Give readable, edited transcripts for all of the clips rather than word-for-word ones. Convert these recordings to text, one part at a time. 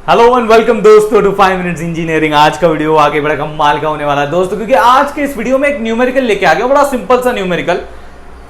Hello and welcome दोस्तों to 5 minutes engineering. आज का वीडियो आगे बड़ा कमाल का होने वाला है दोस्तों, क्योंकि आज के इस वीडियो में एक न्यूमेरिकल लेके आ गया, बड़ा सिंपल सा numerical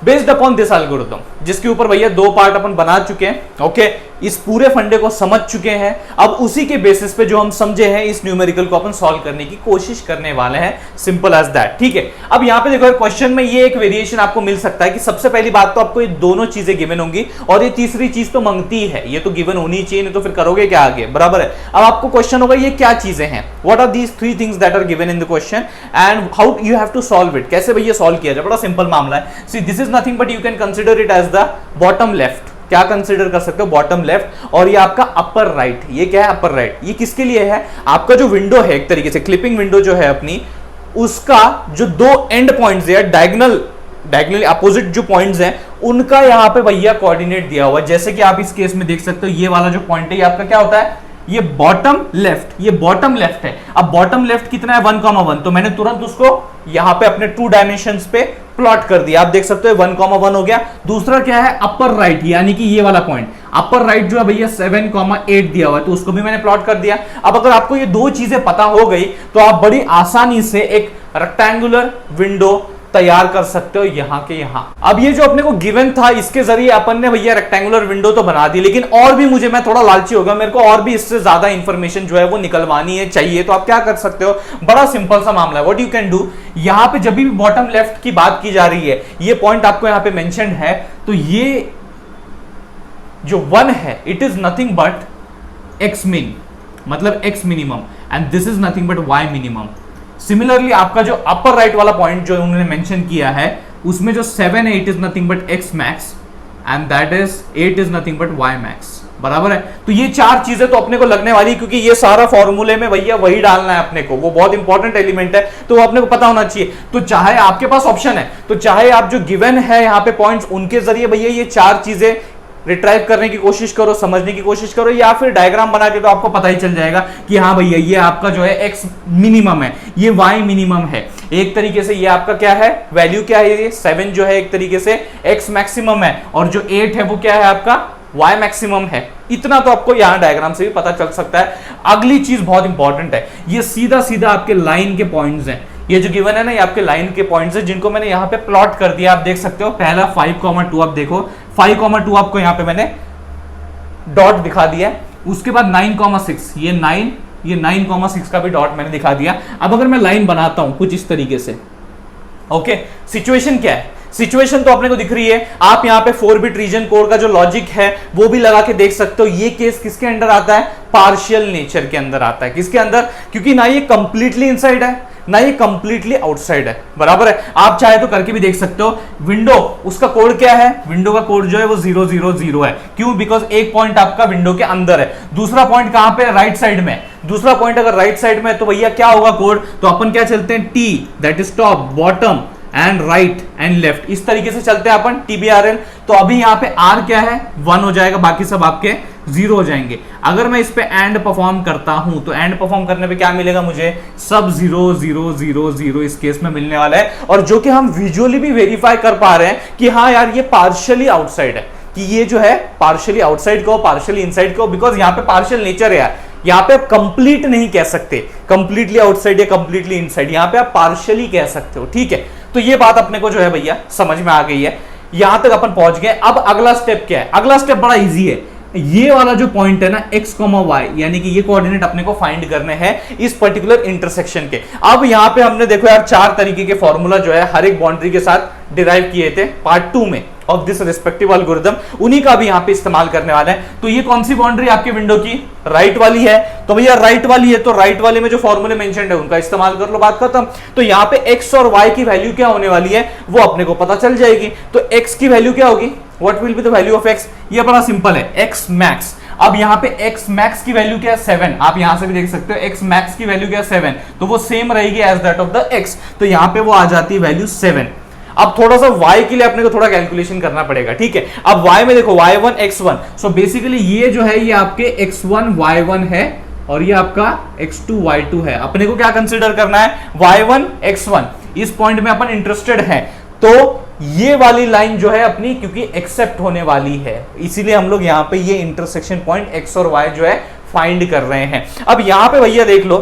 based upon this algorithm, जिसके ऊपर भैया 2 पार्ट अपन बना चुके हैं। ओके, इस पूरे फंडे को समझ चुके हैं। अब उसी के बेसिस पे जो हम समझे हैं इस न्यूमेरिकल को अपन सॉल्व करने की कोशिश करने वाले हैं। Simple as that. ठीक है, अब यहां पे देखो क्वेश्चन में ये एक वेरिएशन आपको मिल सकता है कि सबसे पहली बात तो आपको ये दोनों चीजें गिवन होंगी और ये तीसरी चीज तो मांगती है, ये तो गिवन होनी चाहिए, नहीं तो फिर करोगे क्या आगे, बराबर है। अब आपको क्वेश्चन होगा ये क्या चीजें हैं, what are these 3 things that are given in the question and how you have to solve it. कैसे भैया सॉल्व किया जाए, बड़ा सिंपल मामला है। See this is nothing but you can consider it as the bottom left. क्या consider कर सकते हो, बॉटम लेफ्ट, और ये आपका अपर राइट। ये क्या है, अपर राइट। ये किसके लिए है, आपका जो विंडो है एक तरीके से क्लिपिंग विंडो जो है अपनी, उसका जो 2 एंड पॉइंट्स है, डायगोनली अपोजिट जो पॉइंट्स हैं, उनका यहां पे भैया कोऑर्डिनेट दिया हुआ है। जैसे कि आप इस केस में देख सकते हो, ये वाला जो पॉइंट है ये आपका क्या होता है, ये बॉटम लेफ्ट, ये बॉटम लेफ्ट है। अब बॉटम लेफ्ट कितना है, 1,1, तो मैंने तुरंत उसको यहां पे अपने 2 डायमेंशंस पे प्लॉट कर दिया। आप देख सकते हो 1,1 हो गया। दूसरा क्या है, अपर राइट, यानी कि ये वाला पॉइंट अपर राइट जो है भैया 7,8 दिया हुआ है, तो उसको भी मैंने प्लॉट कर दिया। अब अगर आपको ये 2 चीजें पता हो गई तो आप बड़ी आसानी से एक रेक्टेंगुलर विंडो तैयार कर सकते हो यहां के यहां। अब ये जो अपने को गिवन था, इसके जरिए अपन ने भैया रेक्टेंगुलर विंडो तो बना दी, लेकिन और भी मैं थोड़ा लालची हो गया, मेरे को और भी इससे ज्यादा इंफॉर्मेशन जो है वो निकलवानी है, चाहिए। तो आप क्या कर सकते हो, बड़ा सिंपल सा मामला है। व्हाट यू कैन डू, यहां पे जब भी बॉटम लेफ्ट की बात की जा रही है, ये पॉइंट आपको यहां पे मेंशन्ड है, तो ये जो 1 है it is nothing but x मिन, मतलब x minimum, and this is nothing but why minimum. Similarly आपका जो अपर राइट वाला पॉइंट जो उन्होंने मेंशन किया है, उसमें जो 7 है it is nothing but x max and that is 8 is nothing but why max, बराबर है। तो ये 4 चीजें तो अपने को लगने वाली, क्योंकि ये सारा फॉर्मूले में भैया वही डालना है अपने को, वो बहुत इंपॉर्टेंट एलिमेंट है, तो वो अपने को पता होना चाहिए। तो चाहे आपके पास ऑप्शन है, तो चाहे आप जो गिवन है यहाँ पे पॉइंट्स, उनके जरिए भैया ये 4 चीजें रिट्राइव करने की कोशिश करो, समझने की कोशिश करो, या फिर डायग्राम बना के तो आपको पता ही चल जाएगा कि हाँ भैया ये आपका जो है एक्स मिनिमम है, ये वाई मिनिमम है। एक तरीके से ये आपका क्या है, वैल्यू क्या है, ये 7 जो है एक तरीके से एक्स मैक्सिमम है, और जो 8 है वो क्या है आपका वाई मैक्सिमम है। इतना तो आपको यहां डायग्राम से भी पता चल सकता है। अगली चीज बहुत इंपॉर्टेंट है, ये सीधा सीधा आपके लाइन के पॉइंट्स हैं। ये जो गिवन है ना, ये आपके लाइन के पॉइंट्स हैं, जिनको मैंने यहाँ पे प्लॉट कर दिया। आप देख सकते हो, पहला 5,2, आप देखो 5,2 आपको यहाँ पे मैंने डॉट दिखा दिया। उसके बाद 9,6, ये 9,6 का भी डॉट मैंने दिखा दिया। अब अगर मैं लाइन बनाता हूं कुछ इस तरीके से, ओके, सिचुएशन क्या है, सिचुएशन तो अपने को दिख रही है। आप यहाँ पे 4 बिट रीजन कोड का जो लॉजिक है वो भी लगा के देख सकते हो। ये केस किसके अंडर आता है, पार्शियल नेचर के अंदर आता है। किसके अंदर, क्योंकि ना ये कंप्लीटली इनसाइड है ना ये कंप्लीटली आउटसाइड है, बराबर है। आप चाहे तो करके भी देख सकते हो। विंडो, उसका कोड क्या है, विंडो का कोड जो है वो 0,0,0 है। क्यों, बिकॉज एक पॉइंट आपका विंडो के अंदर है, दूसरा पॉइंट कहां पे, राइट साइड में। दूसरा पॉइंट अगर राइट साइड में है तो भैया क्या होगा कोड, तो अपन क्या चलते हैं, T that is top, bottom and right and left, इस तरीके से चलते हैं अपन, TBRL। तो अभी यहाँ पे आर क्या है, 1 हो जाएगा, बाकी सब आपके 0 हो जाएंगे। अगर मैं इस पे एंड परफॉर्म करता हूं तो एंड परफॉर्म करने पे क्या मिलेगा मुझे, सब 0, 0, 0, 0 इस केस में मिलने वाला है। और जो कि हम विजुअली भी वेरीफाई कर पा रहे हैं कि हाँ यार ये पार्शियली आउटसाइड है, कि ये जो है पार्शियली आउटसाइड को पार्शियली इनसाइड को, बिकॉज यहाँ पे पार्शियल नेचर है यार। यहाँ पे आप कंप्लीट नहीं कह सकते, कंप्लीटली आउटसाइड या कंप्लीटली इनसाइड, यहाँ पे आप पार्शियली कह सकते हो। ठीक है, तो ये बात अपने को जो है भैया समझ में आ गई है, यहां तक अपन पहुंच गए। अब अगला स्टेप क्या है, अगला स्टेप बड़ा इजी है। ये वाला जो पॉइंट है ना x, y, यानी कि ये कोऑर्डिनेट अपने को फाइंड करने हैं इस पर्टिकुलर इंटरसेक्शन के। अब यहां पे हमने देखो यार 4 तरीके के फॉर्मूला जो है हर एक बाउंड्री के साथ डिराइव किए थे पार्ट 2 में ऑफ दिस रिस्पेक्टिव एल्गोरिथम, उन्हीं का भी यहां पे इस्तेमाल करने वाला है। तो ये कौन सी बाउंड्री आपके विंडो की, राइट वाली है, तो भैया राइट वाली है, तो राइट वाले में जो फॉर्मूले मेंशन्ड है उनका इस्तेमाल कर लो, बात खत्म। तो यहाँ पे x और y की वैल्यू क्या होने वाली है वो अपने को पता चल जाएगी। तो x की वैल्यू क्या होगी, what will be the value of x, ये बड़ा सिंपल है, x मैक्स। अब यहाँ पे x मैक्स की वैल्यू क्या है, 7। आप यहां से भी देख सकते हो x मैक्स की वैल्यू क्या है, 7, तो वो सेम रहेगी as that of the x, तो यहाँ पे वो आ जाती है वैल्यू 7। अब थोड़ा सा y के लिए अपने को थोड़ा कैलकुलेशन करना पड़ेगा, ठीक है। अब y में देखो y1 x1, सो बेसिकली ये जो है ये आपके x1 y1 है और ये आपका x2 y2 है। अपने को क्या कंसीडर करना है, y1 x1, इस पॉइंट में अपन इंटरेस्टेड हैं, तो ये वाली लाइन जो है अपनी क्योंकि एक्सेप्ट होने वाली है, इसीलिए हम लोग यहां पे ये इंटरसेक्शन पॉइंट x और y जो है फाइंड कर रहे हैं। अब यहां पे भैया देख लो,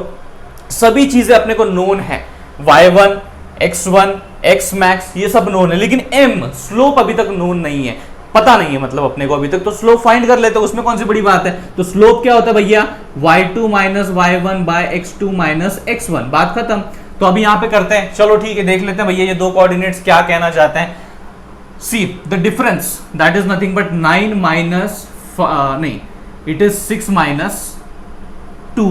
सभी चीजें अपने को नोन है, y1, x1, x max ये सब नोन है, लेकिन m स्लोप अभी तक नोन नहीं है, पता नहीं है मतलब अपने को अभी तक। तो स्लोप फाइंड कर लेते हैं, उसमें कौन सी बड़ी बात है। तो स्लोप क्या होता है भैया, y2 minus y1 bye x2 minus x1, बात खत्म। तो अभी यहां पे करते हैं, चलो ठीक है, देख लेते हैं भैया ये दो कोऑर्डिनेट्स क्या कहना चाहते हैं। See the difference that is nothing but 9 minus नहीं, it is 6 minus 2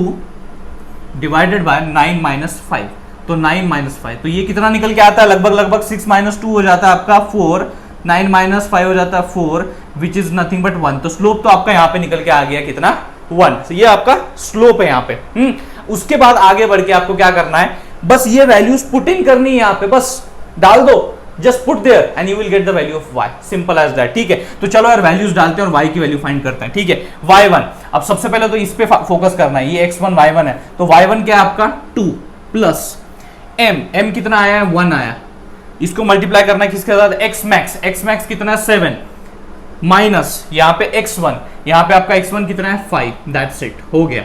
divided by 9 minus 5। तो 9 माइनस 5, तो ये कितना निकल के आता है, लगभग 6 माइनस 2 हो जाता है आपका 4, 9 माइनस 5 हो जाता है 4, विच इज नथिंग बट 1। तो स्लोप तो आपका यहाँ पे निकल के आ गया कितना, 1। तो ये आपका स्लोप है यहाँ पे। उसके बाद आगे बढ़ के आपको क्या करना है, बस ये वैल्यूज पुट इन करनी है यहाँ पे, बस डाल दो, just put there and you will get the value of y, simple as that. ठीक है, तो चलो यार वैल्यूज डालते हैं और y की वैल्यू फाइंड करते हैं। ठीक है, y1, अब सबसे पहले तो इस पे फोकस करना है, ये x1 y1 है, तो y1 क्या है आपका 2 प्लस m कितना आया है, 1 आया, इसको मल्टीप्लाई करना है किसके साथ, x max कितना है 7, माइनस यहाँ पे x1, यहाँ पे आपका x1 कितना है 5, दैट्स इट, हो गया।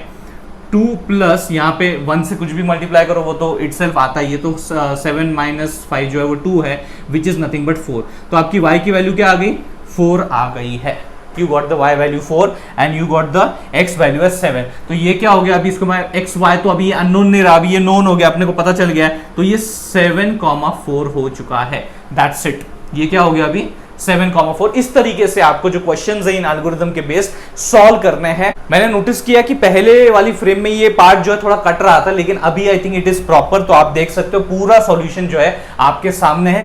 2 प्लस यहाँ पे 1 से कुछ भी मल्टीप्लाई करो वो तो इटसेल्फ आता है, ये तो 7 माइनस 5 जो है वो 2 है, विच इज नथिंग बट 4। तो आपकी y की वैल्यू क्या आ गई, 4 आ गई है। You got the y value 4 and you got the x value as 7। तो ये क्या हो गया, अभी इसको मैं x y तो अभी ये अननोन नहीं रहा, अभी ये नोन हो गया, अपने को पता चल गया है। तो ये 7,4 हो चुका है, दैट्स इट। ये क्या हो गया अभी 7,4। इस तरीके से आपको जो क्वेश्चंस है इन एल्गोरिथम के बेस्ड सॉल्व करने हैं। मैंने नोटिस किया कि पहले वाली फ्रेम में ये पार्ट जो है थोड़ा कट रहा था, लेकिन अभी I think it is proper. तो आप देख सकते हो पूरा सॉल्यूशन जो है आपके सामने है।